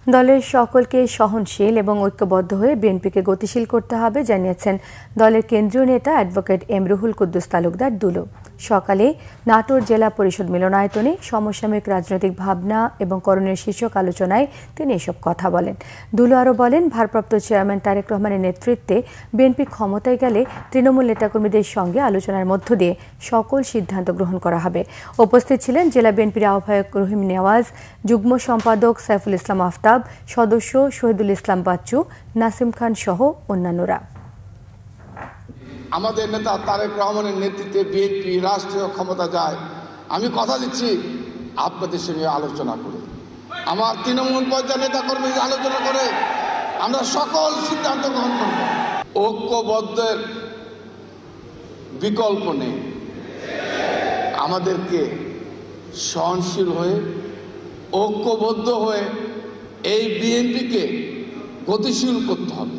দলের সকলকে সহনশীল এবং ঐক্যবদ্ধ হয়ে বিএনপিকে গতিশীল করতে হবে জানিয়েছেন দলের কেন্দ্রীয় নেতা অ্যাডভোকেট এম রুহুল কুদ্দুস তালুকদার দুলো। সকালে নাটোর জেলা পরিষদ মিলনায়তনে সমসাময়িক রাজনৈতিক ভাবনা এবং করণীয় শীর্ষক আলোচনায় তিনি এসব কথা বলেন। দুলো আরও বলেন, ভারপ্রাপ্ত চেয়ারম্যান তারেক রহমানের নেতৃত্বে বিএনপি ক্ষমতায় গেলে তৃণমূল নেতাকর্মীদের সঙ্গে আলোচনার মধ্য দিয়ে সকল সিদ্ধান্ত গ্রহণ করা হবে। উপস্থিত ছিলেন জেলা বিএনপির আহ্বায়ক রহিম নেওয়াজ, যুগ্ম সম্পাদক সাইফুল ইসলাম আফতাব, সদস্য শহীদুল ইসলাম বাচ্চু, নাসিম খান সহ অন্যান্যরা। আমাদের নেতা তারেক রহমানের নেতৃত্বে বিএনপি রাষ্ট্রীয় ক্ষমতা যায়, আমি কথা দিচ্ছি আপনাদের সঙ্গে আলোচনা করে, আমার তৃণমূল পর্যায়ের নেতা কর্মী আলোচনা করে আমরা সকল সিদ্ধান্ত গ্রহণ করব। ঐক্যবদ্ধের বিকল্প নেই, আমাদেরকে সহনশীল হয়ে ঐক্যবদ্ধ হয়ে এই বিএনপিকে গতিশীল করতে হবে।